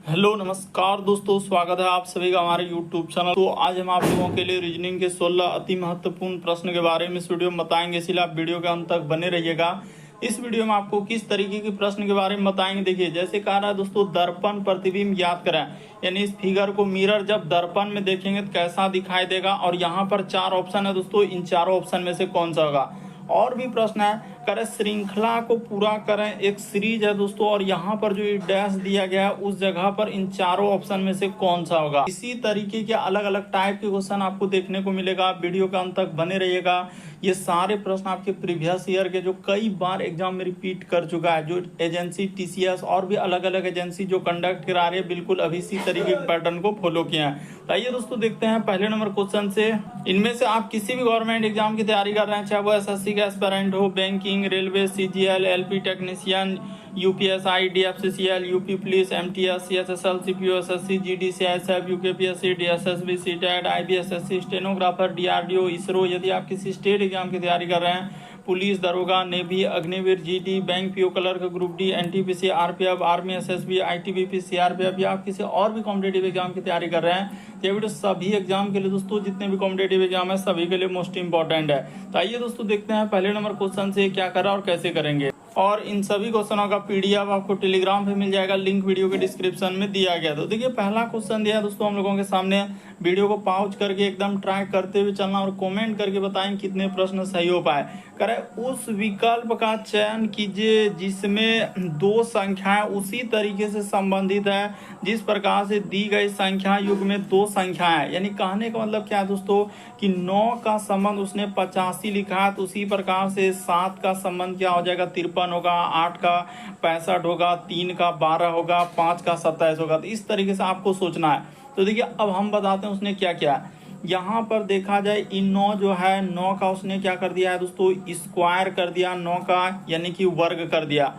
Hello नमस्कार दोस्तों, स्वागत है आप सभी का हमारे यूट्यूब चैनल। तो आज हम आप लोगों के लिए रीजनिंग के 16 अति महत्वपूर्ण प्रश्न के बारे में इस वीडियो में बताएंगे, इसलिए आप वीडियो के अंत तक बने रहिएगा। इस वीडियो में आपको किस तरीके के प्रश्न के बारे में बताएंगे। देखिए, जैसे कहा रहा है दोस्तों, दर्पण प्रतिबिंब याद करें, यानी इस फिगर को मिरर जब दर्पण में देखेंगे तो कैसा दिखाई देगा। और यहाँ पर 4 ऑप्शन है दोस्तों, इन चारों ऑप्शन में से कौन सा होगा। और भी प्रश्न है, करें श्रृंखला को पूरा करें, एक सीरीज है दोस्तों, और यहाँ पर जो डैश दिया गया है उस जगह पर इन चारों ऑप्शन में से कौन सा होगा। इसी तरीके के अलग अलग टाइप के क्वेश्चन आपको देखने को मिलेगा, वीडियो के अंत तक बने रहिएगा। ये सारे प्रश्न आपके प्रीवियस ईयर के जो कई बार एग्जाम में रिपीट कर चुका है, जो एजेंसी टीसीएस और भी अलग अलग एजेंसी जो कंडक्ट करा रही है, बिल्कुल अभी इसी तरीके के पैटर्न को फॉलो किया है। तो आइए दोस्तों देखते हैं पहले नंबर क्वेश्चन से। इनमें से आप किसी भी गवर्नमेंट एग्जाम की तैयारी कर रहे हैं, चाहे वो एसएससी का एस्पिरेंट हो, banking, railway, CGL, LP technician, UPSI, DFCCL, UP police, MTS, CSSL, CPO, SSC, GD, CISF, UKPSC, DSSSB, CTET, IBSSC, stenographer, DRDO, ISRO. यदि आप किसी स्टेट एग्जाम की तैयारी कर रहे हैं, पुलिस, दरोगा, navy, Agniveer, GD, bank PO clerk, group D, NTPC, RPF, army, SSB, ITBP, CRPF, या आप किसी और भी कॉम्पिटेटिव एग्जाम की तैयारी कर रहे हैं, ये वीडियो सभी एग्जाम के लिए दोस्तों, जितने भी कॉम्पिटेटिव एग्जाम है सभी के लिए मोस्ट इंपॉर्टेंट है। तो आइए दोस्तों देखते हैं पहले नंबर क्वेश्चन से क्या करा और कैसे करेंगे। और इन सभी क्वेश्चनों का पीडीएफ आपको टेलीग्राम पे मिल जाएगा, लिंक वीडियो के डिस्क्रिप्शन में दिया गया। तो देखिए, पहला क्वेश्चन दिया है दोस्तों हम लोगों के सामने, वीडियो को पॉज करके एकदम ट्राई करते हुए चलना और कमेंट करके बताएं कितने प्रश्न सही हो पाए। करें उस विकल्प का चयन कीजिए जिसमें 2 संख्याएं उसी तरीके से संबंधित है जिस प्रकार से दी गई संख्या युग्म में 2 संख्याएं। यानी कहने का मतलब क्या है दोस्तों कि 9 का संबंध उसने 85 लिखा है, तो उसी प्रकार से 7 का संबंध क्या हो जाएगा, 53 होगा, 8 का 65 होगा, 3 का 12 होगा, 5 का 27 होगा। तो इस तरीके से आपको सोचना है। तो देखिए, अब हम बताते हैं उसने क्या किया। यहाँ पर देखा जाए, इन 9 जो है, 9 का उसने क्या कर दिया है दोस्तों, स्क्वायर कर दिया 9 का, यानी कि वर्ग कर दिया।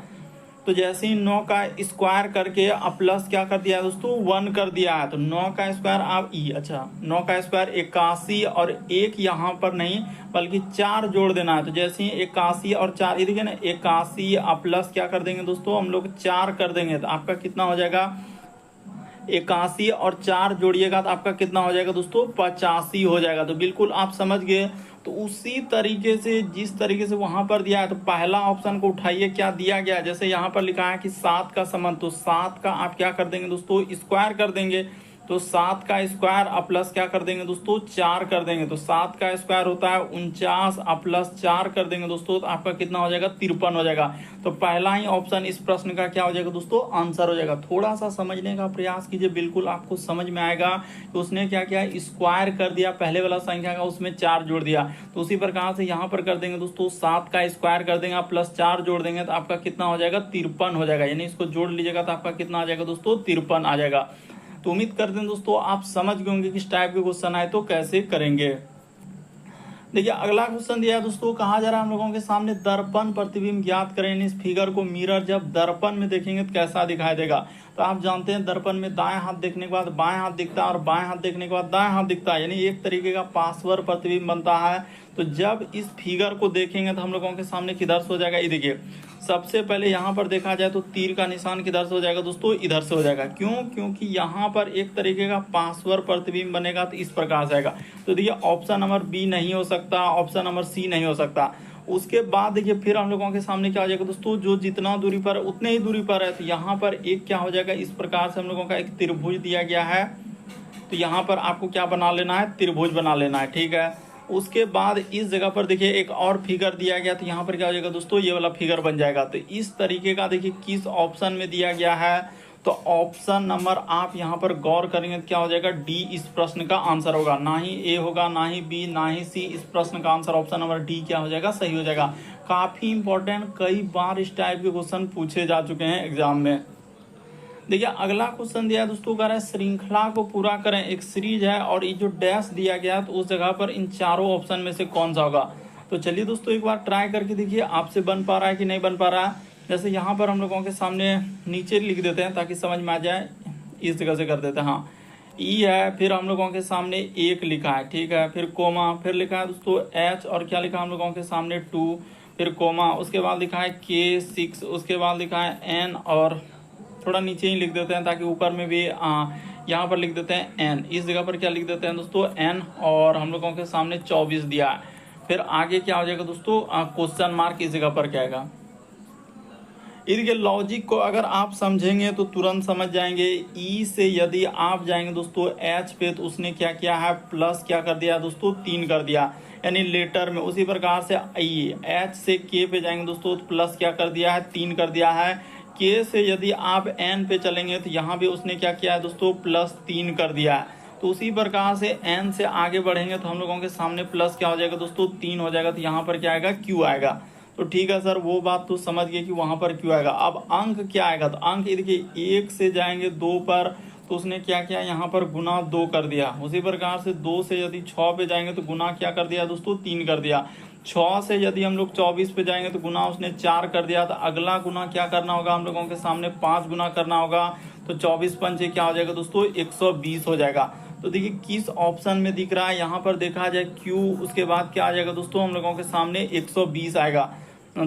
तो जैसे ही 9 का स्क्वायर करके अब प्लस क्या कर दिया है दोस्तों, 1 कर दिया है। तो 9 का स्क्वायर आप 9 का स्क्वायर 81, और 1 यहाँ पर नहीं बल्कि 4 जोड़ देना है। तो जैसे ही 81 और 4, ये देखिए ना, 81 अब प्लस क्या कर देंगे दोस्तों, हम लोग 4 कर देंगे। तो आपका कितना हो जाएगा, 81 और 4 जोड़िएगा तो आपका कितना हो जाएगा दोस्तों, 85 हो जाएगा। तो बिल्कुल आप समझ गए। तो उसी तरीके से जिस तरीके से वहां पर दिया है, तो पहला ऑप्शन को उठाइए, क्या दिया गया है। जैसे यहाँ पर लिखा है कि 7 का संबंध, तो 7 का आप क्या कर देंगे दोस्तों, स्क्वायर कर देंगे। तो 7 का स्क्वायर अब प्लस क्या कर देंगे दोस्तों, 4 कर देंगे। तो 7 का स्क्वायर होता है 49, अब प्लस 4 कर देंगे दोस्तों, तो आपका कितना हो जाएगा, 53 हो जाएगा। तो पहला ही ऑप्शन इस प्रश्न का क्या हो जाएगा दोस्तों, आंसर हो जाएगा। थोड़ा सा समझने का प्रयास कीजिए, बिल्कुल आपको समझ में आएगा कि उसने क्या किया, स्क्वायर कर दिया पहले वाला संख्या का, उसमें 4 जोड़ दिया। तो उसी प्रकार से यहाँ पर कर देंगे दोस्तों, 7 का स्क्वायर कर देंगे, प्लस 4 जोड़ देंगे, तो आपका कितना हो जाएगा, 53 हो जाएगा। यानी इसको जोड़ लीजिएगा तो आपका कितना आ जाएगा दोस्तों, 53 आ जाएगा। तो उम्मीद करते हैं दोस्तों आप समझ गए होंगे किस टाइप के क्वेश्चन आए तो कैसे करेंगे। देखिए, अगला क्वेश्चन दिया है दोस्तों, कहा जा रहा है हम लोगों के सामने, दर्पण प्रतिबिंब ज्ञात करें। इस फिगर को मिरर जब दर्पण में देखेंगे तो कैसा दिखाई देगा। तो आप जानते हैं दर्पण में दाएं हाथ देखने के बाद बाएं हाथ दिखता है, और बाएं हाथ देखने के बाद दाएं हाथ दिखता है, यानी एक तरीके का पार्श्व प्रतिबिंब बनता है। तो जब इस फिगर को देखेंगे तो हम लोगों के सामने किधर से हो जाएगा, ये देखिए, सबसे पहले यहाँ पर देखा जाए तो तीर का निशान किधर से हो जाएगा दोस्तों, इधर से हो जाएगा। क्यों, क्योंकि यहाँ पर एक तरीके का पार्श्व प्रतिबिंब बनेगा, तो इस प्रकार से आएगा। तो देखिए, ऑप्शन नंबर बी नहीं हो सकता, ऑप्शन नंबर सी नहीं हो सकता। उसके बाद देखिए, फिर हम लोगों के सामने क्या हो जाएगा दोस्तों, जो जितना दूरी पर उतने ही दूरी पर है, तो यहाँ पर एक क्या हो जाएगा, इस प्रकार से हम लोगों का एक त्रिभुज दिया गया है। तो यहाँ पर आपको क्या बना लेना है, त्रिभुज बना लेना है, ठीक है। उसके बाद इस जगह पर देखिए एक और फिगर दिया गया, तो यहाँ पर क्या हो जाएगा दोस्तों, ये वाला फिगर बन जाएगा। तो इस तरीके का देखिए किस ऑप्शन में दिया गया है, तो ऑप्शन नंबर आप यहाँ पर गौर करेंगे तो क्या हो जाएगा, डी इस प्रश्न का आंसर होगा। ना ही ए होगा, ना ही बी, ना ही सी, इस प्रश्न का आंसर ऑप्शन नंबर डी क्या हो जाएगा, सही हो जाएगा। काफी इंपॉर्टेंट, कई बार इस टाइप के क्वेश्चन पूछे जा चुके हैं एग्जाम में। देखिए, अगला क्वेश्चन दिया है दोस्तों, कह रहा है श्रृंखला को पूरा करें, एक सीरीज है और ये जो डैश दिया गया है, तो उस जगह पर इन चारों ऑप्शन में से कौन सा होगा। तो चलिए दोस्तों एक बार ट्राई करके देखिए आपसे बन पा रहा है कि नहीं बन पा रहा है। जैसे यहाँ पर हम लोगों के सामने नीचे लिख देते हैं ताकि समझ में आ जाए, इस जगह से कर देते हैं। हाँ, ई है, फिर हम लोगों के सामने 1 लिखा है, ठीक है, फिर कोमा, फिर लिखा है दोस्तों एच, और क्या लिखा है हम लोगों के सामने 2, फिर कोमा, उसके बाद लिखा है K6, उसके बाद लिखा है N और थोड़ा नीचे ही लिख देते हैं ताकि ऊपर में भी यहाँ पर लिख देते हैं n, इस जगह पर क्या लिख देते हैं दोस्तों n, और हम लोगों के सामने 24 दिया है। फिर आगे क्या हो जाएगा दोस्तों, क्वेश्चन मार्क इस जगह पर क्या आएगा। इनके लॉजिक को अगर आप समझेंगे तो तुरंत समझ जाएंगे। ई से यदि आप जाएंगे दोस्तों एच पे, तो उसने क्या किया है, प्लस क्या कर दिया दोस्तों, 3 कर दिया, यानी लेटर में। उसी प्रकार से ई एच से के पे जाएंगे दोस्तों, तो प्लस क्या कर दिया है, 3 कर दिया है। के से यदि आप एन पे चलेंगे तो यहाँ भी उसने क्या किया है दोस्तों, प्लस 3 कर दिया है। तो उसी प्रकार से एन से आगे बढ़ेंगे तो हम लोगों के सामने प्लस क्या हो जाएगा दोस्तों, 3 हो जाएगा। तो यहाँ पर क्या आएगा, क्यू आएगा। तो ठीक है सर, वो बात तो समझ गए कि वहां पर क्यों आएगा। अब अंक क्या आएगा, तो अंक देखिए 1 से जाएंगे 2 पर, तो उसने क्या किया, यहाँ पर गुना 2 कर दिया। उसी प्रकार से 2 से यदि 6 पे जाएंगे तो गुना क्या कर दिया दोस्तों, 3 कर दिया। 6 से यदि हम लोग 24 पे जाएंगे तो गुना उसने 4 कर दिया। तो अगला गुना क्या करना होगा, हम लोगों के सामने 5 गुना करना होगा। तो 24 पंचे क्या हो जाएगा दोस्तों, 120 हो जाएगा। तो देखिए किस ऑप्शन में दिख रहा है, यहाँ पर देखा जाए क्यू, उसके बाद क्या आ जाएगा दोस्तों, हम लोगों के सामने 120 आएगा।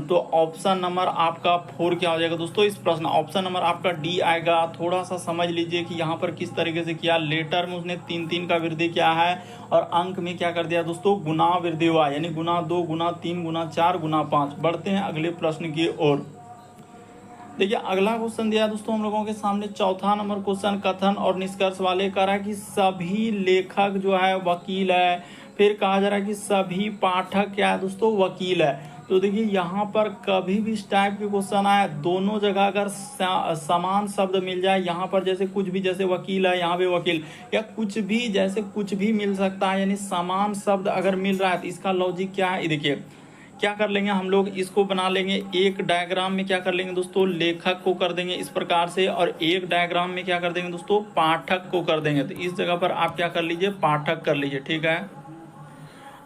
तो ऑप्शन नंबर आपका 4 क्या हो जाएगा दोस्तों इस प्रश्न, ऑप्शन नंबर आपका डी आएगा। थोड़ा सा समझ लीजिए कि यहाँ पर किस तरीके से किया, लेटर में उसने 3 का वृद्धि किया है, और अंक में क्या कर दिया दोस्तों, गुना वृद्धि हुआ, यानी गुना 2 गुना 3 गुना 4 गुना 5। बढ़ते हैं अगले प्रश्न की ओर। देखिए अगला क्वेश्चन दिया दोस्तों हम लोगों के सामने, चौथा नंबर क्वेश्चन, कथन और निष्कर्ष वाले कह रहा है कि सभी लेखक जो है वकील है। फिर कहा जा रहा है कि सभी पाठक क्या है दोस्तों, वकील है। तो देखिए यहाँ पर कभी भी इस टाइप के क्वेश्चन आए, दोनों जगह अगर समान शब्द मिल जाए, यहाँ पर जैसे कुछ भी, जैसे वकील है यहाँ पे वकील, या कुछ भी, जैसे कुछ भी मिल सकता है, यानी समान शब्द अगर मिल रहा है, तो इसका लॉजिक क्या है। देखिए क्या कर लेंगे हम लोग, इसको बना लेंगे एक डायग्राम में, क्या कर लेंगे दोस्तों, लेखक को कर देंगे इस प्रकार से, और एक डायग्राम में क्या कर देंगे दोस्तों, पाठक को कर देंगे। तो इस जगह पर आप क्या कर लीजिए, पाठक कर लीजिए, ठीक है।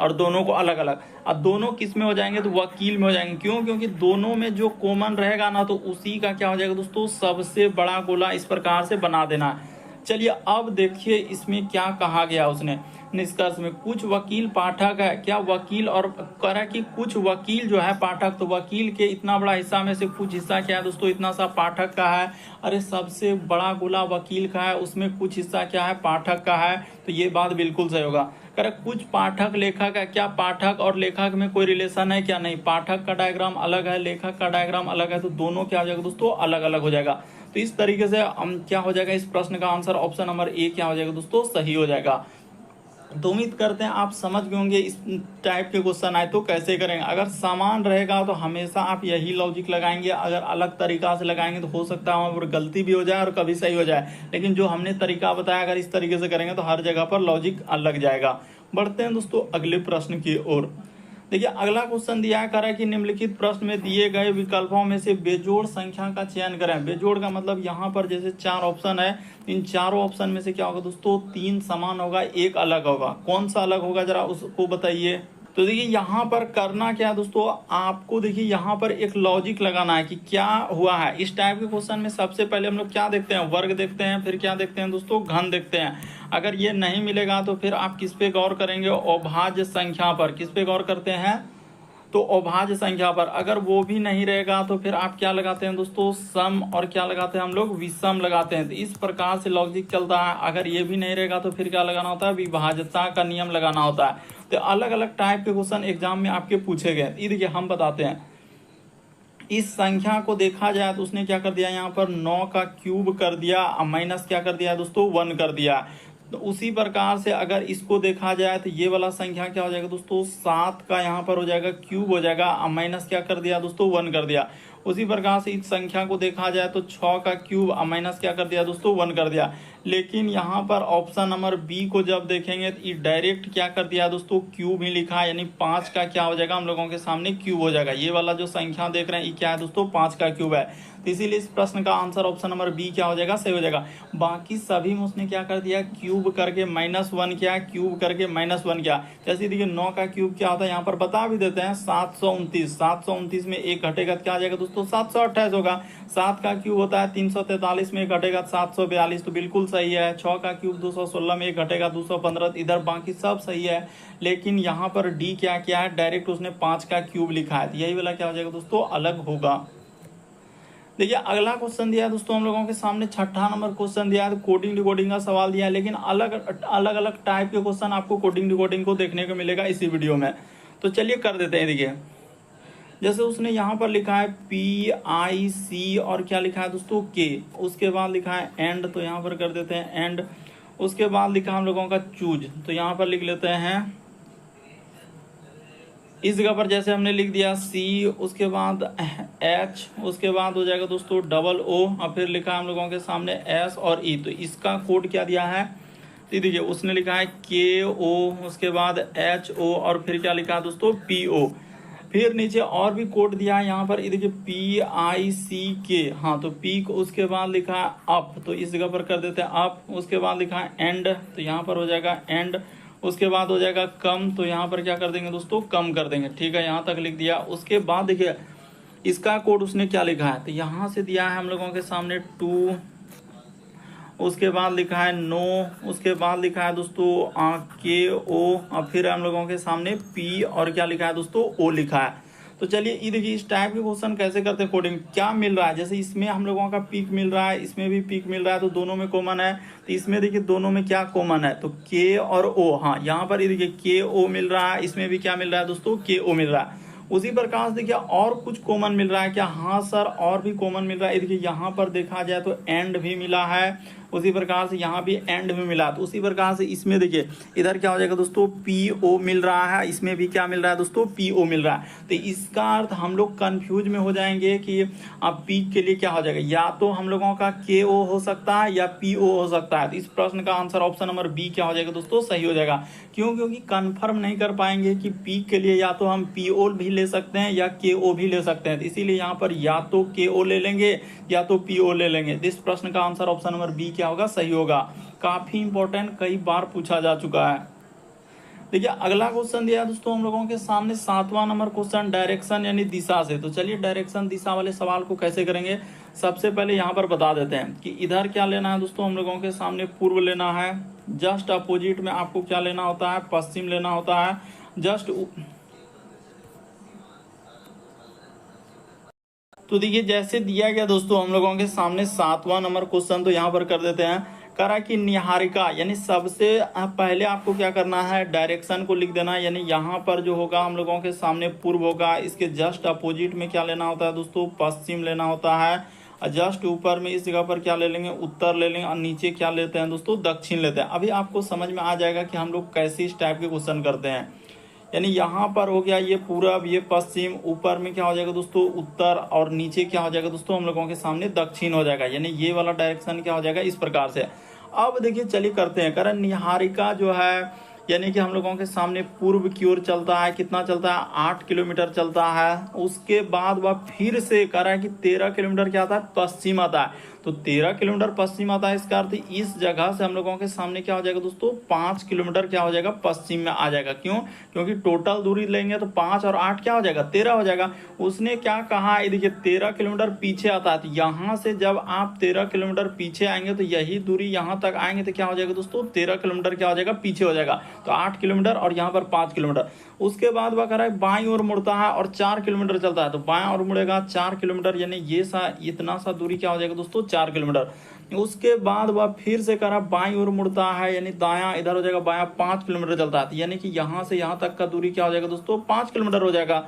और दोनों को अलग अलग, अब दोनों किस में हो जाएंगे, तो वकील में हो जाएंगे। क्यों, क्योंकि दोनों में जो कॉमन रहेगा ना, तो उसी का क्या हो जाएगा दोस्तों, सबसे बड़ा गोला इस प्रकार से बना देना है। चलिए अब देखिए इसमें क्या कहा गया उसने निष्कर्ष में, कुछ वकील पाठक है, क्या वकील, और कह रहा है कि कुछ वकील जो है पाठक, तो वकील के इतना बड़ा हिस्सा में से कुछ हिस्सा क्या है दोस्तों, इतना सा पाठक का है। अरे सबसे बड़ा गोला वकील का है, उसमें कुछ हिस्सा क्या है, पाठक का है। तो ये बात बिल्कुल सही होगा। कह रहा कुछ पाठक लेखक है, क्या पाठक और लेखक में कोई रिलेशन है, क्या नहीं, पाठक का डायग्राम अलग है, लेखक का डायग्राम अलग है, तो दोनों क्या हो जाएगा दोस्तों, अलग अलग हो जाएगा। तो इस तरीके से हम क्या हो जाएगा, इस प्रश्न का आंसर ऑप्शन नंबर ए क्या हो जाएगा दोस्तों, सही हो जाएगा। तो उम्मीद करते हैं आप समझ गए होंगे इस टाइप के क्वेश्चन आए तो कैसे करेंगे। अगर समान रहेगा तो हमेशा आप यही लॉजिक लगाएंगे, अगर अलग तरीका से लगाएंगे तो हो सकता है वहां पर गलती भी हो जाए और कभी सही हो जाए। लेकिन जो हमने तरीका बताया, अगर इस तरीके से करेंगे तो हर जगह पर लॉजिक लग जाएगा। बढ़ते हैं दोस्तों अगले प्रश्न की ओर। देखिए अगला क्वेश्चन दिया है कि निम्नलिखित प्रश्न में दिए गए विकल्पों में से बेजोड़ संख्या का चयन करें। बेजोड़ का मतलब यहाँ पर जैसे 4 ऑप्शन है, इन चारों ऑप्शन में से क्या होगा दोस्तों, 3 समान होगा, 1 अलग होगा। कौन सा अलग होगा जरा उसको बताइए। तो देखिए यहाँ पर करना क्या है दोस्तों, आपको देखिए यहाँ पर एक लॉजिक लगाना है कि क्या हुआ है। इस टाइप के क्वेश्चन में सबसे पहले हम लोग क्या देखते हैं, वर्ग देखते हैं, फिर क्या देखते हैं दोस्तों, घन देखते हैं। अगर ये नहीं मिलेगा तो फिर आप किस पे गौर करेंगे, अभाज्य संख्या पर। किस पे गौर करते हैं, तो अभाज्य संख्या पर। अगर वो भी नहीं रहेगा तो फिर आप क्या लगाते हैं दोस्तों, सम, और क्या लगाते हैं हम लोग, विषम लगाते हैं। तो इस प्रकार से लॉजिक चलता है। अगर ये भी नहीं रहेगा तो फिर क्या लगाना होता है, विभाज्यता का नियम लगाना होता है। तो अलग अलग टाइप के क्वेश्चन एग्जाम में आपके पूछे गए। ये देखिए हम बताते हैं, इस संख्या को देखा जाए तो उसने क्या कर दिया, यहाँ पर 9 का क्यूब कर दिया, माइनस क्या कर दिया दोस्तों, 1 कर दिया। तो उसी प्रकार से अगर इसको देखा जाए तो ये वाला संख्या क्या हो जाएगा दोस्तों, 7 का यहाँ पर हो जाएगा क्यूब हो जाएगा, माइनस क्या कर दिया दोस्तों, 1 कर दिया। उसी प्रकार से इस संख्या को देखा जाए तो 6 का क्यूब माइनस क्या कर दिया दोस्तों, 1 कर दिया। लेकिन यहाँ पर ऑप्शन नंबर बी को जब देखेंगे तो ये डायरेक्ट क्या कर दिया दोस्तों, क्यूब ही लिखा है, यानी 5 का क्या हो जाएगा हम लोगों के सामने, क्यूब हो जाएगा। ये वाला जो संख्या देख रहे हैं ये क्या है दोस्तों, 5 का क्यूब है। तो इसीलिए इस प्रश्न का आंसर ऑप्शन नंबर बी क्या हो जाएगा, सही हो जाएगा। बाकी सभी में उसने क्या कर दिया, क्यूब करके -1 किया, क्यूब करके -1 किया। जैसे देखिए 9 का क्यूब क्या होता है, यहाँ पर बता भी देते हैं, 729। 729 में 1 घटेगा क्या आ जाएगा दोस्तों, 728 होगा। 7 का क्यूब होता है 343 में 1 घटेगा 742, तो बिल्कुल सही है। 6 का क्यूब 216 में 1 घटेगा 215, इधर बाकी सब सही है। लेकिन यहाँ पर डी क्या किया है, डायरेक्ट उसने 5 का क्यूब लिखा है। यही वाला क्या हो जाएगा दोस्तों, अलग होगा। देखिए अगला क्वेश्चन दिया है दोस्तों हम लोगों के सामने, छठा नंबर क्वेश्चन दिया है। तो कोडिंग डिकोडिंग का सवाल दिया है, लेकिन अलग अलग टाइप के क्वेश्चन आपको कोडिंग डिकोडिंग को देखने को मिलेगा इसी वीडियो में। तो चलिए कर देते हैं। देखिए जैसे उसने यहाँ पर लिखा है PIC और क्या लिखा है दोस्तों K, उसके बाद लिखा है एंड, तो यहाँ पर कर देते हैं एंड। उसके बाद लिखा हम लोगों का चूज, तो यहाँ पर लिख लेते हैं इस जगह पर जैसे हमने लिख दिया C, उसके बाद H, उसके बाद हो जाएगा दोस्तों O, और फिर लिखा है हम लोगों के सामने S और E। तो इसका कोड क्या दिया है, तो देखिए उसने लिखा है KO, उसके बाद HO और फिर क्या लिखा है दोस्तों PO। फिर नीचे और भी कोड दिया है यहाँ पर, देखिए PICK, हाँ तो पी को उसके बाद लिखा है अप, तो इस जगह पर कर देते हैं अप। उसके बाद लिखा है एंड, तो यहाँ पर हो जाएगा एंड। उसके बाद हो जाएगा कम, तो यहाँ पर क्या कर देंगे दोस्तों कम कर देंगे, ठीक है, यहाँ तक लिख दिया। उसके बाद देखिए इसका कोड उसने क्या लिखा है, तो यहाँ से दिया है हम लोगों के सामने 2, उसके बाद लिखा है नो, उसके बाद लिखा है दोस्तों KO, और फिर हम लोगों के सामने P और क्या लिखा है दोस्तों O लिखा है। तो चलिए ये देखिए इस टाइप के क्वेश्चन कैसे करते हैं कोडिंग, क्या मिल रहा है, जैसे इसमें हम लोगों का पीक मिल रहा है, इसमें भी पीक मिल रहा है, तो दोनों में कॉमन है। तो इसमें देखिए दोनों में क्या कॉमन है, तो K और O, हाँ यहाँ पर ये देखिए KO मिल रहा है, इसमें भी क्या मिल रहा है दोस्तों KO मिल रहा है। उसी प्रकार से देखिए और कुछ कॉमन मिल रहा है क्या, हाँ सर और भी कॉमन मिल रहा है। देखिए यहाँ पर देखा जाए तो एंड भी मिला है, उसी प्रकार से यहाँ भी एंड भी मिला। तो उसी प्रकार से इसमें देखिए इधर क्या हो जाएगा दोस्तों PO मिल रहा है, इसमें भी क्या मिल रहा है दोस्तों PO मिल रहा है। तो इसका अर्थ हम लोग कंफ्यूज में हो जाएंगे कि अब पीक के लिए क्या हो जाएगा, या तो हम लोगों का KO हो सकता है या PO हो सकता है। तो इस प्रश्न का आंसर ऑप्शन नंबर बी क्या हो जाएगा दोस्तों, सही हो जाएगा। क्यों, क्योंकि कंफर्म नहीं कर पाएंगे कि पीक के लिए या तो हम PO भी ले सकते हैं या KO भी ले सकते हैं। तो इसीलिए यहाँ पर या तो KO ले लेंगे या तो PO ले लेंगे। इस प्रश्न का आंसर ऑप्शन नंबर बी क्या होगा, सही होगा। काफी इंपॉर्टेंट, कई बार पूछा जा चुका है। देखिए अगला क्वेश्चन दिया दोस्तों हम लोगों के सामने 7वां नंबर क्वेश्चन, डायरेक्शन यानी दिशा से। तो चलिए डायरेक्शन दिशा वाले सवाल को कैसे करेंगे, सबसे पहले यहाँ पर बता देते हैं कि इधर क्या लेना है दोस्तों, हम लोगों के सामने पूर्व लेना है। जस्ट अपोजिट में आपको क्या लेना होता है, पश्चिम लेना होता है। जस्ट तो देखिए जैसे दिया गया दोस्तों हम लोगों के सामने 7वां नंबर क्वेश्चन, तो यहाँ पर कर देते हैं। करा कि निहारिका यानी सबसे पहले आपको क्या करना है, डायरेक्शन को लिख देना है। यानी यहाँ पर जो होगा हम लोगों के सामने पूर्व होगा, इसके जस्ट अपोजिट में क्या लेना होता है दोस्तों, पश्चिम लेना होता है। और जस्ट ऊपर में इस जगह पर क्या ले लेंगे, उत्तर ले लेंगे, और नीचे क्या लेते हैं दोस्तों, दक्षिण लेते हैं। अभी आपको समझ में आ जाएगा कि हम लोग कैसे इस टाइप के क्वेश्चन करते हैं। यानी यहाँ पर हो गया ये पूरब, ये पश्चिम, ऊपर में क्या हो जाएगा दोस्तों उत्तर, और नीचे क्या हो जाएगा दोस्तों हम लोगों के सामने दक्षिण हो जाएगा। यानी ये वाला डायरेक्शन क्या हो जाएगा इस प्रकार से। अब देखिए चलिए करते हैं। कारण निहारिका जो है यानी कि हम लोगों के सामने पूर्व की ओर चलता है, कितना चलता है 8 किलोमीटर चलता है। उसके बाद वह फिर से कह रहा है कि 13 किलोमीटर क्या आता है पश्चिम आता है। तो 13 किलोमीटर पश्चिम आता है, इसका अर्थ इस जगह से हम लोगों के सामने क्या हो जाएगा दोस्तों 5 किलोमीटर क्या हो जाएगा पश्चिम में आ जाएगा। क्यों, क्योंकि टोटल दूरी लेंगे तो 5 और 8 क्या हो जाएगा 13 हो जाएगा। उसने क्या कहा, देखिए 13 किलोमीटर पीछे आता है। तो यहाँ से जब आप 13 किलोमीटर पीछे आएंगे तो यही दूरी यहाँ तक आएंगे तो क्या हो जाएगा दोस्तों 13 किलोमीटर क्या हो जाएगा पीछे हो जाएगा। तो 8 किलोमीटर और यहाँ पर 5 किलोमीटर। उसके बाद वह कह रहा है बाईं ओर मुड़ता है और 4 किलोमीटर चलता है। तो बाएं ओर मुड़ेगा 4 किलोमीटर, यानी ये इतना सा दूरी क्या हो जाएगा दोस्तों 4 किलोमीटर। उसके बाद वह फिर से कह रहा बाईं ओर मुड़ता है, यानी दायां इधर हो जाएगा बायां 5 किलोमीटर चलता है। यानी कि यहाँ से यहाँ तक का दूरी क्या हो जाएगा दोस्तों 5 किलोमीटर हो जाएगा।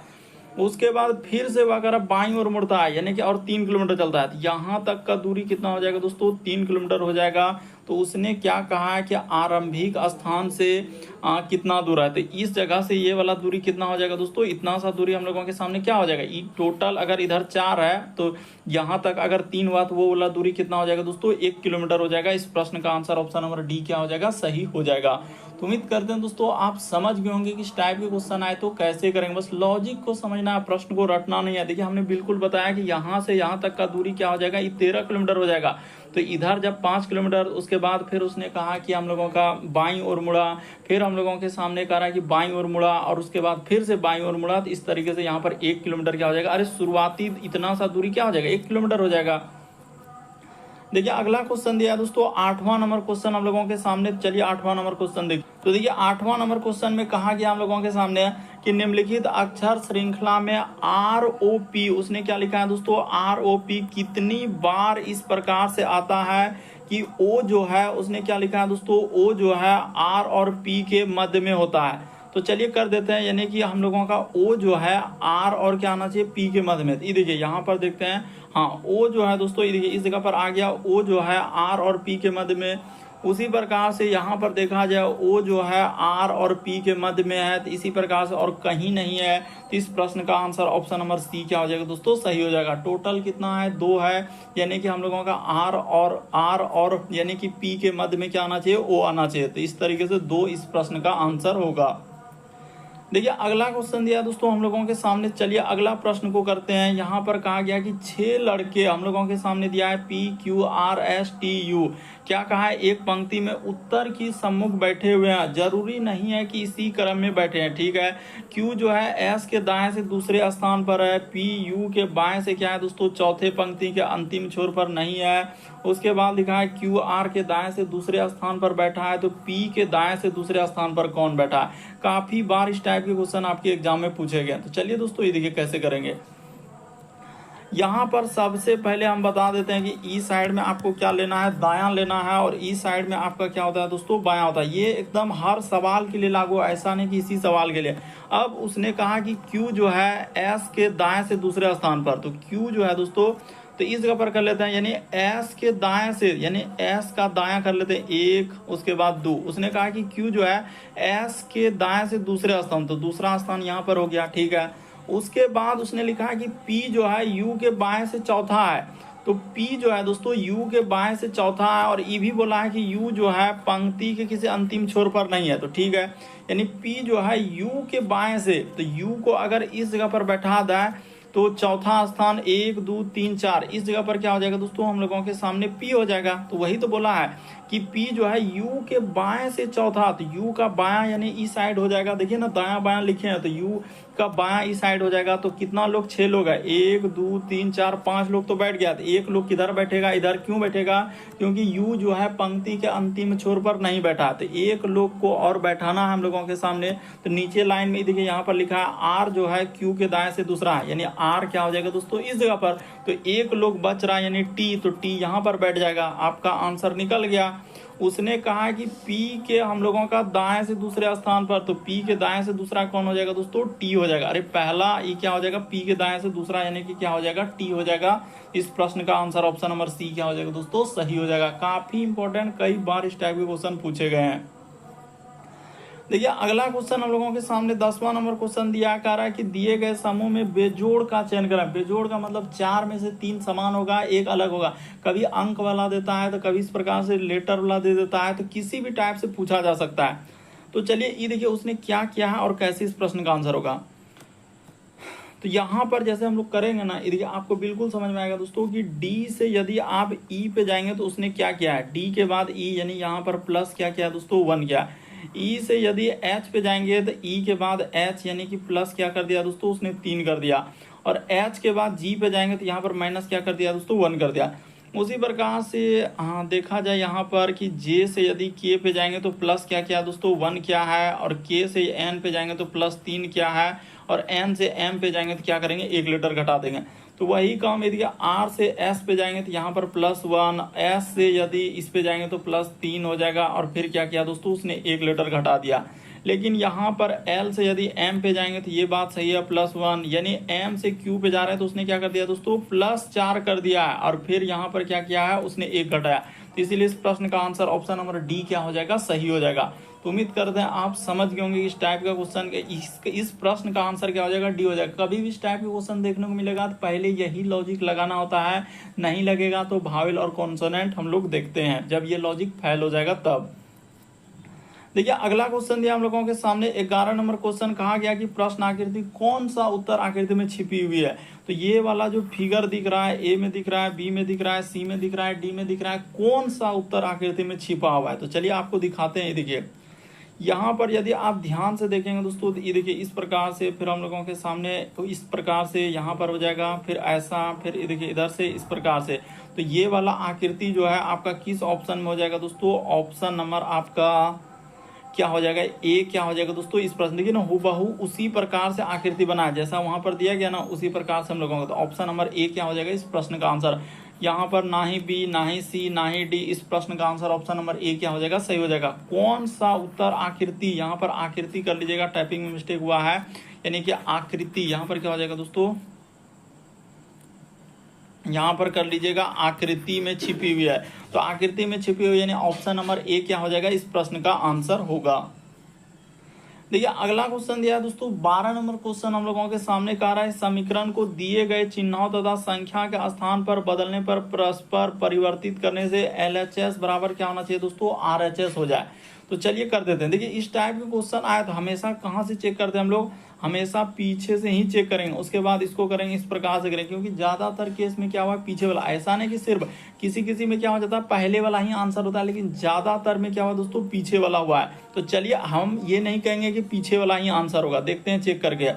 उसके बाद फिर से वह कह रहा बाईं ओर मुड़ता है, यानी कि और 3 किलोमीटर चलता है। यहाँ तक का दूरी कितना हो जाएगा दोस्तों 3 किलोमीटर हो जाएगा। तो उसने क्या कहा है कि आरंभिक स्थान से कितना दूर है। तो इस जगह से ये वाला दूरी कितना हो जाएगा दोस्तों, इतना सा दूरी हम लोगों के सामने क्या हो जाएगा। ये टोटल अगर इधर 4 है तो यहाँ तक अगर 3 हुआ तो वो वाला दूरी कितना हो जाएगा दोस्तों 1 किलोमीटर हो जाएगा। इस प्रश्न का आंसर ऑप्शन नंबर डी क्या हो जाएगा, सही हो जाएगा। तो उम्मीद करते हैं दोस्तों आप समझ गए होंगे कि इस टाइप के क्वेश्चन आए तो कैसे करेंगे। बस लॉजिक को समझना है, प्रश्न को रटना नहीं है। देखिए हमने बिल्कुल बताया कि यहाँ से यहाँ तक का दूरी क्या हो जाएगा, ये 13 किलोमीटर हो जाएगा। तो इधर जब 5 किलोमीटर, उसके बाद फिर उसने कहा कि हम लोगों का बाईं ओर मुड़ा, फिर हम लोगों के सामने कह रहा है कि बाईं ओर मुड़ा, और उसके बाद फिर से बाईं ओर मुड़ा। तो इस तरीके से यहाँ पर 1 किलोमीटर क्या हो जाएगा, अरे शुरुआती इतना सा दूरी क्या हो जाएगा 1 किलोमीटर हो जाएगा। देखिए अगला क्वेश्चन दिया दोस्तों 8वां नंबर क्वेश्चन हम लोगों के सामने। चलिए 8वां नंबर क्वेश्चन देखिए। तो देखिए 8वां नंबर क्वेश्चन में कहा गया हम लोगों के सामने कि निम्नलिखित अक्षर श्रृंखला में ROP, उसने क्या लिखा है दोस्तों, ROP कितनी बार इस प्रकार से आता है कि O जो है उसने क्या लिखा है दोस्तों, O जो है R और P के मध्य में होता है। तो चलिए कर देते हैं, यानी कि हम लोगों का O जो है R और क्या आना चाहिए, P के मध्य में। ये देखिए यहाँ पर देखते हैं, हाँ O जो है दोस्तों, ये देखिए इस जगह पर आ गया, O जो है R और P के मध्य में। उसी प्रकार से यहाँ पर देखा जाए O जो है R और P के मध्य में है, तो इसी प्रकार से और कहीं नहीं है। तो इस प्रश्न का आंसर ऑप्शन नंबर सी क्या हो जाएगा दोस्तों, सही हो जाएगा। टोटल कितना है, 2 है, यानी कि हम लोगों का R और यानी कि P के मध्य में क्या आना चाहिए, O आना चाहिए। तो इस तरीके से 2 इस प्रश्न का आंसर होगा। देखिए अगला क्वेश्चन दिया है दोस्तों हम लोगों के सामने। चलिए अगला प्रश्न को करते हैं। यहाँ पर कहा गया कि 6 लड़के हम लोगों के सामने दिया है PQRSTU। क्या कहा है, एक पंक्ति में उत्तर की सम्मुख बैठे हुए हैं, जरूरी नहीं है कि इसी क्रम में बैठे हैं, ठीक है। Q जो है S के दाएं से दूसरे स्थान पर है, P U के बाएं से क्या है दोस्तों, चौथे पंक्ति के अंतिम छोर पर नहीं है। उसके बाद लिखा है Q R के दाएं से दूसरे स्थान पर बैठा है, तो P के दाएं से दूसरे स्थान पर कौन बैठा है। काफी बार इस टाइप के क्वेश्चन आपके एग्जाम में पूछे गए। तो चलिए दोस्तों ये देखिए कैसे करेंगे। यहाँ पर सबसे पहले हम बता देते हैं कि ई साइड में आपको क्या लेना है, दायां लेना है, और ई साइड में आपका क्या होता है दोस्तों, बायां होता है। ये एकदम हर सवाल के लिए लागू, ऐसा नहीं कि इसी सवाल के लिए। अब उसने कहा कि Q जो है S के दाएं से दूसरे स्थान पर, तो Q जो है दोस्तों, तो इस जगह पर कर लेते हैं, यानी S के दाएं से, यानी S का दायां कर लेते हैं 1, उसके बाद 2। उसने कहा कि Q जो है S के दाएं से दूसरे स्थान, तो दूसरा स्थान यहाँ पर हो गया, ठीक है। उसके बाद उसने लिखा है कि P जो है U के बाएं से चौथा है, तो P जो है दोस्तों U के बाएं से चौथा है, और ये भी बोला है कि U जो है पंक्ति के किसी अंतिम छोर पर नहीं है, तो ठीक है। यानी P जो है U के बाएं से, तो U को अगर इस जगह पर बैठा दें तो चौथा स्थान 1 2 3 4 इस जगह पर क्या हो जाएगा दोस्तों, हम लोगों के सामने P हो जाएगा। तो वही तो बोला है कि P जो है U के बाएं से चौथा, तो U का बायां यानी ई साइड हो जाएगा। देखिए ना दायां बायां लिखे हैं, तो U का बायां ई साइड हो जाएगा। तो कितना लोग, 6 लोग है, 1 2 3 4 5 लोग तो बैठ गया। तो एक लोग किधर बैठेगा, इधर क्यों बैठेगा, क्योंकि U जो है पंक्ति के अंतिम छोर पर नहीं बैठा, तो एक लोग को और बैठाना है हम लोगों के सामने। तो नीचे लाइन में देखिए यहाँ पर लिखा है R जो है Q के दाएं से दूसरा है, यानी R क्या हो जाएगा दोस्तों इस जगह पर। तो एक लोग बच रहा है यानी T, तो T यहाँ पर बैठ जाएगा, आपका आंसर निकल गया। उसने कहा कि P के हम लोगों का दाएं से दूसरे स्थान पर, तो P के दाएं से दूसरा कौन हो जाएगा दोस्तों, T हो जाएगा। अरे पहला ये क्या हो जाएगा, P के दाएं से दूसरा यानी कि क्या हो जाएगा, T हो जाएगा। इस प्रश्न का आंसर ऑप्शन नंबर सी क्या हो जाएगा दोस्तों, सही हो जाएगा। काफी इंपॉर्टेंट, कई बार इस टाइप के क्वेश्चन पूछे गए हैं। देखिए अगला क्वेश्चन हम लोगों के सामने 10वां नंबर क्वेश्चन दिया, कह रहा है कि दिए गए समूह में बेजोड़ का चयन करें। बेजोड़ का मतलब 4 में से 3 समान होगा, एक अलग होगा। कभी अंक वाला देता है, तो कभी इस प्रकार से लेटर वाला दे देता है, तो किसी भी टाइप से पूछा जा सकता है। तो चलिए ये देखिए उसने क्या किया है और कैसे इस प्रश्न का आंसर होगा। तो यहाँ पर जैसे हम लोग करेंगे ना, देखिए आपको बिल्कुल समझ में आएगा दोस्तों कि D से यदि आप E पे जाएंगे तो उसने क्या किया है, D के बाद E यानी यहाँ पर प्लस क्या किया दोस्तों 1 किया। E से यदि H पे जाएंगे तो E के बाद H यानी कि प्लस क्या कर दिया दोस्तों, उसने 3 कर दिया। और H के बाद G पे जाएंगे तो यहाँ पर माइनस क्या कर दिया दोस्तों 1 कर दिया। उसी प्रकार से हाँ देखा जाए यहाँ पर कि J से यदि K पे जाएंगे तो प्लस क्या किया दोस्तों 1 क्या है, और K से N पे जाएंगे तो प्लस 3 क्या है, और N से M पे जाएंगे तो क्या करेंगे, 1 लेटर घटा देंगे। तो वही काम यदि R से S पे जाएंगे तो यहाँ पर +1, S से यदि इस पे जाएंगे तो +3 हो जाएगा, और फिर क्या किया दोस्तों उसने 1 लेटर घटा दिया। लेकिन यहाँ पर L से यदि M पे जाएंगे तो ये बात सही है +1, यानी M से Q पे जा रहे हैं तो उसने क्या कर दिया दोस्तों +4 कर दिया है, और फिर यहाँ पर क्या किया है उसने 1 घटाया। तो इसीलिए इस प्रश्न का आंसर ऑप्शन नंबर डी क्या हो जाएगा, सही हो जाएगा। तो उम्मीद करते हैं आप समझ गए होंगे इस टाइप का क्वेश्चन इस प्रश्न का आंसर क्या हो जाएगा, डी हो जाएगा। कभी भी इस टाइप का क्वेश्चन देखने को मिलेगा तो पहले यही लॉजिक लगाना होता है, नहीं लगेगा तो भावेल और कॉन्सोनेंट हम लोग देखते हैं, जब ये लॉजिक फेल हो जाएगा तब। देखिए अगला क्वेश्चन दिया हम लोगों के सामने 11 नंबर क्वेश्चन। कहा गया कि प्रश्न आकृति कौन सा उत्तर आकृति में छिपी हुई है। तो ये वाला जो फिगर दिख रहा है, ए में दिख रहा है, बी में दिख रहा है, सी में दिख रहा है, डी में दिख रहा है, कौन सा उत्तर आकृति में छिपा हुआ है। तो चलिए आपको दिखाते हैं। देखिए यहाँ पर यदि आप ध्यान से देखेंगे दोस्तों, ये देखिए इस प्रकार से, फिर हम लोगों के सामने तो इस प्रकार से यहाँ पर हो जाएगा, फिर ऐसा, फिर ये देखिए इधर से इस प्रकार से। तो ये वाला आकृति जो है आपका किस ऑप्शन में हो जाएगा दोस्तों, ऑप्शन नंबर आपका क्या हो जाएगा, ए क्या हो जाएगा दोस्तों। इस प्रश्न देखिए ना, हूबहू उसी प्रकार से आकृति बनाया जैसा वहां पर दिया गया ना, उसी प्रकार से हम लोगों को, तो ऑप्शन नंबर ए क्या हो जाएगा इस प्रश्न का आंसर। यहाँ पर ना ही बी, ना ही सी, ना ही डी, इस प्रश्न का आंसर ऑप्शन नंबर ए क्या हो जाएगा, सही हो जाएगा। कौन सा उत्तर आकृति, यहाँ पर आकृति कर लीजिएगा, टाइपिंग में मिस्टेक हुआ है, यानी कि आकृति यहाँ पर क्या हो जाएगा दोस्तों, यहाँ पर कर लीजिएगा आकृति में छिपी हुई है, तो आकृति में छिपी हुई यानी ऑप्शन नंबर ए क्या हो जाएगा इस प्रश्न का आंसर होगा। देखिए अगला क्वेश्चन दिया है दोस्तों, 12 नंबर क्वेश्चन हम लोगों के सामने कह रहा है, समीकरण को दिए गए चिन्हों तथा संख्या के स्थान पर बदलने पर परस्पर परिवर्तित करने से LHS बराबर क्या होना चाहिए दोस्तों, RHS हो जाए। तो चलिए कर देते हैं। देखिए इस टाइप के क्वेश्चन आए तो हमेशा कहाँ से चेक करते हैं हम लोग, हमेशा पीछे से ही चेक करेंगे, उसके बाद इसको करेंगे, इस प्रकार से करेंगे, क्योंकि ज्यादातर केस में क्या हुआ है पीछे वाला, ऐसा नहीं कि सिर्फ किसी किसी में क्या हो जाता है पहले वाला ही आंसर होता है, लेकिन ज्यादातर में क्या हुआ दोस्तों पीछे वाला हुआ है। तो चलिए हम ये नहीं कहेंगे कि पीछे वाला ही आंसर होगा, देखते हैं चेक करके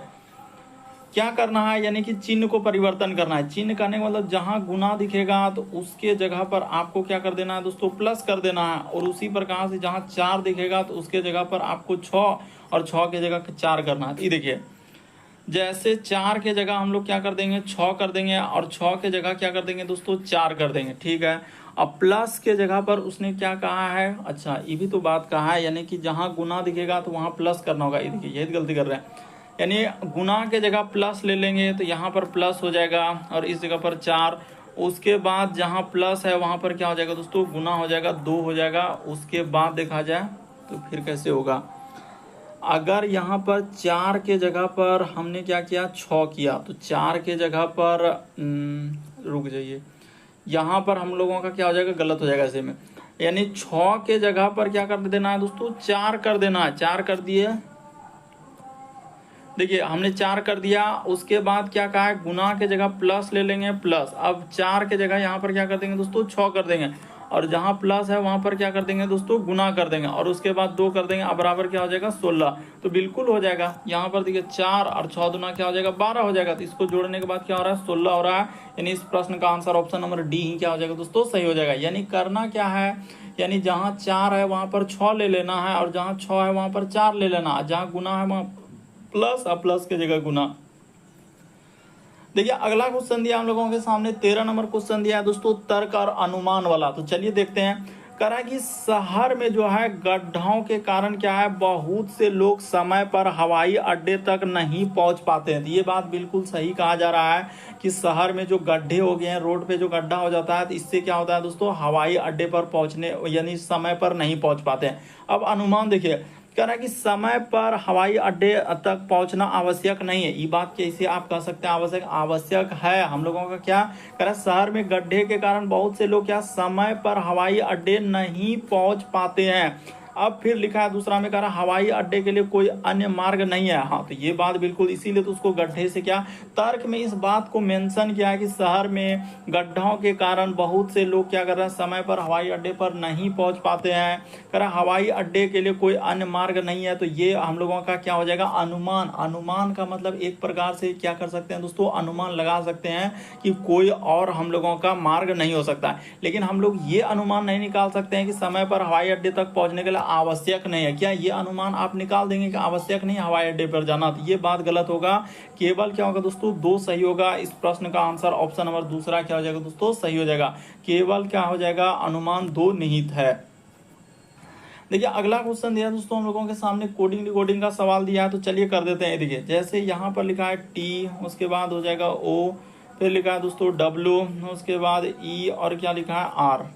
क्या करना है, यानी कि चिन्ह को परिवर्तन करना है। चिन्ह करने का मतलब जहां गुना दिखेगा तो उसके जगह पर आपको क्या कर देना है दोस्तों, प्लस कर देना है, और उसी प्रकार से जहां 4 दिखेगा तो उसके जगह पर आपको 6 और 6 के जगह 4 करना है। ये देखिए जैसे 4 के जगह हम लोग क्या कर देंगे 6 कर देंगे, और 6 के जगह क्या कर देंगे दोस्तों 4 कर देंगे, ठीक है। अब प्लस के जगह पर उसने क्या कहा है, अच्छा ये भी तो बात कहा है, यानी कि जहां गुना दिखेगा तो वहां प्लस करना होगा। ये देखिए यही गलती कर रहे हैं, यानी गुना के जगह प्लस ले लेंगे तो यहाँ पर प्लस हो जाएगा और इस जगह पर 4, उसके बाद जहाँ प्लस है वहां पर क्या हो जाएगा दोस्तों गुना हो जाएगा, 2 हो जाएगा। उसके बाद देखा जाए तो फिर कैसे होगा, अगर यहाँ पर 4 के जगह पर हमने क्या किया 6 किया, तो 4 के जगह पर रुक जाइए, यहाँ पर हम लोगों का क्या हो जाएगा गलत हो जाएगा ऐसे में, यानी 6 के जगह पर क्या कर देना है दोस्तों 4 कर देना है। 4 कर दिए, देखिए हमने 4 कर दिया, उसके बाद क्या कहा है गुना के जगह प्लस ले लेंगे प्लस, अब 4 के जगह यहाँ पर क्या कर देंगे दोस्तों 6 कर देंगे, और जहां प्लस है वहां पर क्या कर देंगे दोस्तों गुना कर देंगे, और उसके बाद 2 कर देंगे, अब बराबर क्या हो जाएगा 16। तो बिल्कुल हो जाएगा, यहाँ पर देखिए 4 और 6 दूना क्या हो जाएगा 12 हो जाएगा, तो इसको जोड़ने के बाद क्या हो रहा है 16 हो रहा है, यानी इस प्रश्न का आंसर ऑप्शन नंबर डी ही क्या हो जाएगा दोस्तों सही हो जाएगा। यानी करना क्या है, यानी जहां 4 है वहां पर 6 ले लेना है, और जहां 6 है वहां पर 4 ले लेना है, जहां गुना है वहां प्लस, और प्लस के जगह गुना। देखिए अगला क्वेश्चन दिया हम लोगों के सामने 13 नंबर क्वेश्चन दिया है दोस्तों, तर्क और अनुमान वाला। तो चलिए देखते हैं, कह रहा है कि शहर में जो है गड्ढों के कारण क्या है बहुत से लोग समय पर हवाई अड्डे तक नहीं पहुंच पाते हैं। तो ये बात बिल्कुल सही कहा जा रहा है कि शहर में जो गड्ढे हो गए हैं, रोड पे जो गड्ढा हो जाता है, तो इससे क्या होता है दोस्तों हवाई अड्डे पर पहुंचने यानी समय पर नहीं पहुंच पाते हैं। अब अनुमान देखिए, कह रहा है कि समय पर हवाई अड्डे तक पहुंचना आवश्यक नहीं है। ये बात कैसे आप कह सकते हैं आवश्यक, आवश्यक है। हम लोगों का क्या कह रहा है, शहर में गड्ढे के कारण बहुत से लोग क्या समय पर हवाई अड्डे नहीं पहुंच पाते हैं। अब फिर लिखा है दूसरा में, कह रहा हवाई अड्डे के लिए कोई अन्य मार्ग नहीं है। हाँ तो ये बात बिल्कुल, इसीलिए तो उसको गड्ढे से क्या तर्क में इस बात को मेंशन किया है कि शहर में गड्ढों के कारण बहुत से लोग क्या कर रहे हैं समय पर हवाई अड्डे पर नहीं पहुंच पाते हैं। कह रहा हवाई अड्डे के लिए कोई अन्य मार्ग नहीं है, तो ये हम लोगों का क्या हो जाएगा अनुमान। अनुमान का मतलब एक प्रकार से क्या कर सकते हैं दोस्तों, अनुमान लगा सकते हैं कि कोई और हम लोगों का मार्ग नहीं हो सकता। लेकिन हम लोग ये अनुमान नहीं निकाल सकते हैं कि समय पर हवाई अड्डे तक पहुंचने के लिए आवश्यक नहीं है। क्या ये अनुमान आप निकाल देंगे कि आवश्यक नहीं हवाई अड्डे पर जाना, तो ये बात गलत होगा। केवल क्या होगा दोस्तों 2 सही होगा। इस प्रश्न का आंसर ऑप्शन नंबर दूसरा क्या हो जाएगा दोस्तों सही हो जाएगा। केवल क्या हो जाएगा अनुमान 2 निहित है। देखिए अगला क्वेश्चन दिया दोस्तों हम लोगों के सामने, कोडिंग डिकोडिंग का सवाल दिया है, तो चलिए कर देते हैं। देखिए जैसे यहाँ पर लिखा है टी, उसके बाद हो जाएगा ओ, फिर लिखा है दोस्तों डब्ल्यू, उसके बाद ई, और क्या लिखा है आर।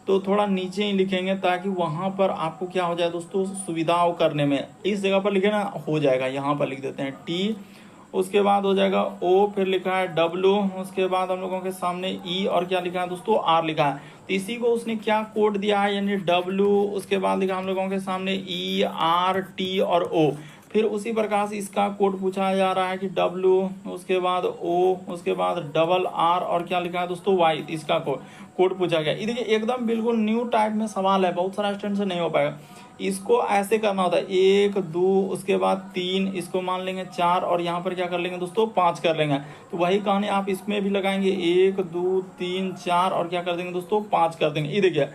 तो थोड़ा नीचे ही लिखेंगे ताकि वहां पर आपको क्या हो जाए दोस्तों सुविधा हो करने में। इस जगह पर लिखे ना हो जाएगा, यहाँ पर लिख देते हैं टी, उसके बाद हो जाएगा ओ, फिर लिखा है डब्ल्यू, उसके बाद हम लोगों के सामने ई, और क्या लिखा है दोस्तों आर लिखा है। तो इसी को उसने क्या कोड दिया है, यानी डब्ल्यू, उसके बाद लिखा हम लोगों के सामने ई, आर, टी और ओ। फिर उसी प्रकार से इसका कोड पूछा जा रहा है कि डब्ल्यू, उसके बाद ओ, उसके बाद डबल आर, और क्या लिखा है दोस्तों वाई। इसका कोड पूछा गया। ये देखिए एकदम बिल्कुल न्यू टाइप में सवाल है, बहुत सारा स्टूडेंट से नहीं हो पाएगा। इसको ऐसे करना होता है 1 2, उसके बाद 3, इसको मान लेंगे 4, और यहाँ पर क्या कर लेंगे दोस्तों 5 कर लेंगे। तो वही कहानी आप इसमें भी लगाएंगे 1 2 3 4, और क्या कर देंगे दोस्तों 5 कर देंगे। ये देखिए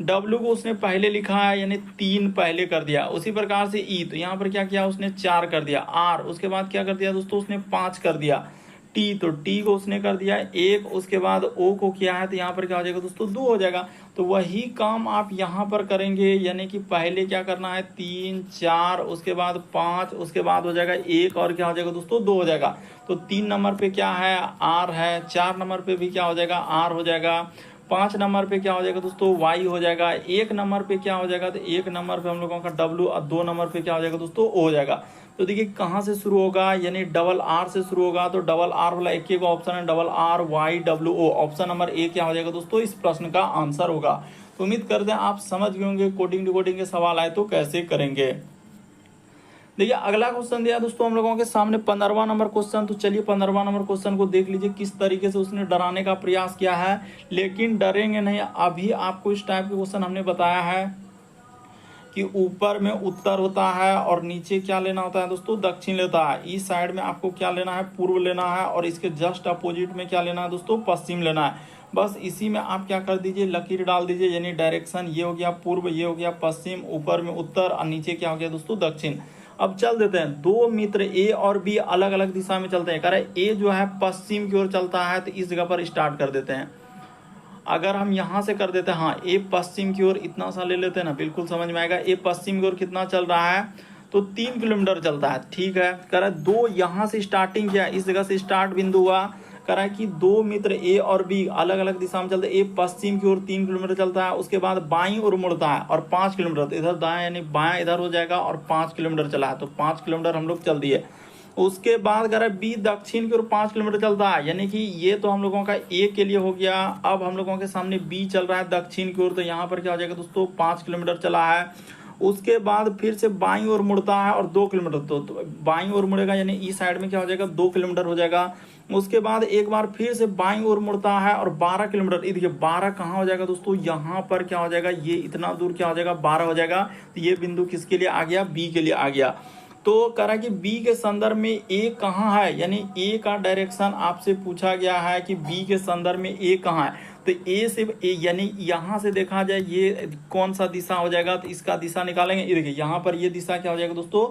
डब्ल्यू को उसने पहले लिखा है यानी 3 पहले कर दिया। उसी प्रकार से ई, तो यहाँ पर क्या किया उसने 4 कर दिया। आर उसके बाद क्या कर दिया दोस्तों उसने 5 कर दिया। टी, तो टी को उसने कर दिया 1, उसके बाद ओ को किया है तो यहाँ पर क्या हो जाएगा दोस्तों 2 हो जाएगा। तो वही काम आप यहाँ पर करेंगे, यानी कि पहले क्या करना है 3 4, उसके बाद 5, उसके बाद हो जाएगा 1 और क्या हो जाएगा दोस्तों 2 हो जाएगा। तो 3 नंबर पे क्या है आर है, 4 नंबर पे भी क्या हो जाएगा आर हो जाएगा, 5 नंबर पे क्या हो जाएगा दोस्तों वाई हो जाएगा, 1 नंबर पे क्या हो जाएगा तो 1 नंबर पे हम लोगों का डब्ल्यू और 2 नंबर पे क्या हो जाएगा दोस्तों ओ हो जाएगा। तो देखिए कहाँ से शुरू होगा, यानी डबल आर से शुरू होगा। तो डबल आर वाला एक ही ऑप्शन है, double R Y W O, option number A क्या हो जाएगा दोस्तों इस प्रश्न का आंसर होगा। तो उम्मीद करते हैं आप समझ गए होंगे कोडिंग डिकोडिंग के सवाल आए तो कैसे करेंगे। देखिए अगला क्वेश्चन दिया दोस्तों हम लोगों के सामने 15वां नंबर क्वेश्चन। तो चलिए 15वां नंबर क्वेश्चन को देख लीजिए किस तरीके से उसने डराने का प्रयास किया है, लेकिन डरेंगे नहीं। अभी आपको इस टाइप के क्वेश्चन हमने बताया है कि ऊपर में उत्तर होता है और नीचे क्या लेना होता है दोस्तों दक्षिण लेता है। इस साइड में आपको क्या लेना है पूर्व लेना है, और इसके जस्ट अपोजिट में क्या लेना है दोस्तों पश्चिम लेना है। बस इसी में आप क्या कर दीजिए लकीर डाल दीजिए, यानी डायरेक्शन ये हो गया पूर्व, ये हो गया पश्चिम, ऊपर में उत्तर और नीचे क्या हो गया दोस्तों दक्षिण। अब चल देते हैं, दो मित्र ए और बी अलग अलग दिशा में चलते हैं। कह रहे ए जो है पश्चिम की ओर चलता है, तो इस जगह पर स्टार्ट कर देते हैं। अगर हम यहां से कर देते हैं, हाँ ए पश्चिम की ओर इतना सा ले लेते हैं ना, बिल्कुल समझ में आएगा। ए पश्चिम की ओर कितना चल रहा है तो 3 किलोमीटर चलता है, ठीक है। कह रहा है दो यहां से स्टार्टिंग किया, इस जगह से स्टार्ट बिंदु हुआ। कह रहा है कि दो मित्र ए और बी अलग अलग दिशा में चलते हैं। ए पश्चिम की ओर 3 किलोमीटर चलता है, उसके बाद बाईं ओर मुड़ता है और 5 किलोमीटर, इधर दाएं यानी बायां इधर हो जाएगा और 5 किलोमीटर चला है, तो 5 किलोमीटर हम लोग चल दिए। उसके बाद कह रहा है बी दक्षिण की ओर 5 किलोमीटर चलता है, यानी कि ये तो हम लोगों का ए के लिए हो गया। अब हम लोगों के सामने बी चल रहा है दक्षिण की ओर, तो यहाँ पर क्या हो जाएगा दोस्तों 5 किलोमीटर चला है। उसके बाद फिर से बाईं ओर मुड़ता है और 2 किलोमीटर, तो बाईं ओर मुड़ेगा यानी इस साइड में क्या हो जाएगा 2 किलोमीटर हो जाएगा। उसके बाद एक बार फिर से बाईं ओर मुड़ता है और 12 किलोमीटर, ये देखिए 12 कहाँ हो जाएगा दोस्तों यहाँ पर क्या हो जाएगा, ये इतना दूर क्या हो जाएगा 12 हो जाएगा। तो ये बिंदु किसके लिए आ गया बी के लिए आ गया। तो कह रहा है कि बी के संदर्भ में ए कहाँ है, यानी ए का डायरेक्शन आपसे पूछा गया है कि बी के संदर्भ में ए कहाँ है। तो ए से ए यानी यहां से देखा जाए ये कौन सा दिशा हो जाएगा, तो इसका दिशा निकालेंगे। ये देखिए यहाँ पर ये दिशा क्या हो जाएगा दोस्तों,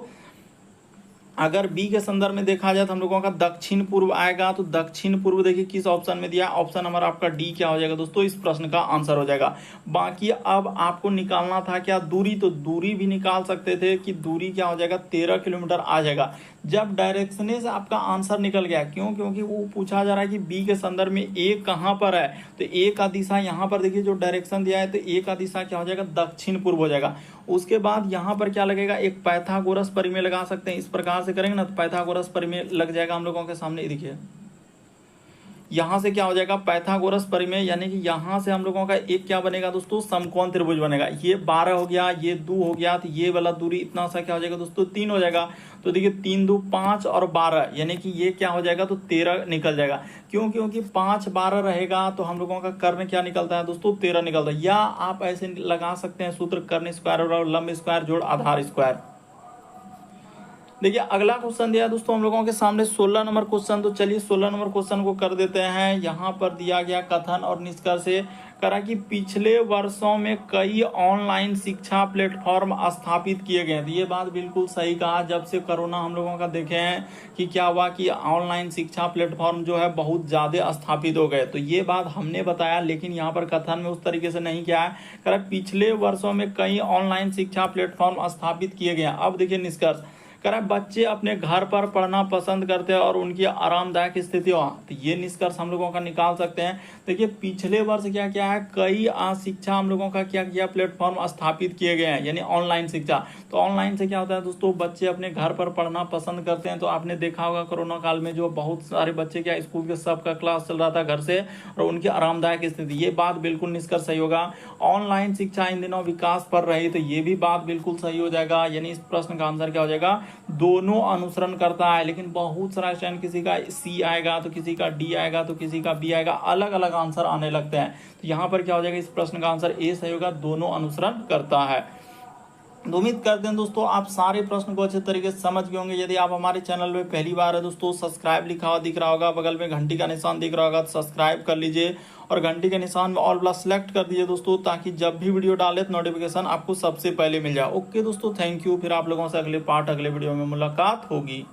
अगर बी के संदर्भ में देखा जाए तो हम लोगों का दक्षिण पूर्व आएगा। तो दक्षिण पूर्व देखिए किस ऑप्शन में दिया, ऑप्शन नंबर आपका डी क्या हो जाएगा दोस्तों इस प्रश्न का आंसर हो जाएगा। बाकी अब आपको निकालना था क्या दूरी, तो दूरी भी निकाल सकते थे कि दूरी क्या हो जाएगा 13 किलोमीटर आ जाएगा। जब डायरेक्शन से आपका आंसर निकल गया, क्यों, क्योंकि वो पूछा जा रहा है कि बी के संदर्भ में ए कहाँ पर है, तो ए का दिशा यहाँ पर देखिए जो डायरेक्शन दिया है, तो ए का दिशा क्या हो जाएगा दक्षिण पूर्व हो जाएगा। उसके बाद यहाँ पर क्या लगेगा, एक पाइथागोरस परिमेय लगा सकते हैं। इस प्रकार से करेंगे ना तो पाइथागोरस परिमेय लग जाएगा हम लोगों के सामने। देखिए यहाँ से क्या हो जाएगा पाइथागोरस परिमेय, यानी कि यहाँ से हम लोगों का एक क्या बनेगा दोस्तों समकोण त्रिभुज बनेगा। ये 12 हो गया, ये 2 हो गया, तो ये वाला दूरी इतना सा क्या हो जाएगा दोस्तों 3 हो जाएगा। तो देखिए 3 2 5 और 12, यानी कि ये क्या हो जाएगा तो 13 निकल जाएगा। क्यों, क्योंकि 5 12 रहेगा तो हम लोगों का कर्ण क्या निकलता है दोस्तों 13 निकलता है। या आप ऐसे लगा सकते हैं सूत्र कर्ण स्क्वायर और लंब स्क्वायर जोड़ आधार स्क्वायर। देखिए अगला क्वेश्चन दिया दोस्तों हम लोगों के सामने 16 नंबर क्वेश्चन। तो चलिए 16 नंबर क्वेश्चन को कर देते हैं। यहाँ पर दिया गया कथन और निष्कर्ष करा कि पिछले वर्षों में कई ऑनलाइन शिक्षा प्लेटफॉर्म स्थापित किए गए। तो ये बात बिल्कुल सही कहा, जब से कोरोना हम लोगों का देखे हैं कि क्या हुआ कि ऑनलाइन शिक्षा प्लेटफॉर्म जो है बहुत ज्यादा स्थापित हो गए। तो ये बात हमने बताया, लेकिन यहाँ पर कथन में उस तरीके से नहीं किया है। करा पिछले वर्षों में कई ऑनलाइन शिक्षा प्लेटफॉर्म स्थापित किए गए। अब देखिए निष्कर्ष करा बच्चे अपने घर पर पढ़ना पसंद करते हैं और उनकी आरामदायक स्थिति हो, तो ये निष्कर्ष हम लोगों का निकाल सकते हैं। देखिए पिछले वर्ष क्या क्या है, कई शिक्षा हम लोगों का क्या किया प्लेटफॉर्म स्थापित किए गए हैं, यानी ऑनलाइन शिक्षा। तो ऑनलाइन से क्या होता है दोस्तों, बच्चे अपने घर पर पढ़ना पसंद करते हैं। तो आपने देखा होगा कोरोना काल में जो बहुत सारे बच्चे क्या स्कूल के सबका क्लास चल रहा था घर से, और उनकी आरामदायक स्थिति, ये बात बिल्कुल निष्कर्ष सही होगा। ऑनलाइन शिक्षा इन दिनों विकास पर रही, तो ये भी बात बिल्कुल सही हो जाएगा। यानी इस प्रश्न का आंसर क्या हो जाएगा, दोनों अनुसरण करता है। लेकिन बहुत सारा स्टैंड किसी का सी आएगा तो किसी का डी आएगा तो किसी का बी आएगा, अलग अलग आंसर आने लगते हैं। तो यहाँ पर क्या हो जाएगा, इस प्रश्न का आंसर ए सही होगा, दोनों अनुसरण करता है। तो उम्मीद करते हैं दोस्तों आप सारे प्रश्न को अच्छे तरीके से समझ गए होंगे। यदि आप हमारे चैनल में पहली बार है दोस्तों, सब्सक्राइब लिखा हुआ दिख रहा होगा, बगल में घंटी का निशान दिख रहा होगा तो सब्सक्राइब कर लीजिए और घंटी के निशान में ऑल प्लस सेलेक्ट कर दीजिए दोस्तों, ताकि जब भी वीडियो डाले तो नोटिफिकेशन आपको सबसे पहले मिल जाए। ओके दोस्तों, थैंक यू। फिर आप लोगों से अगले वीडियो में मुलाकात होगी।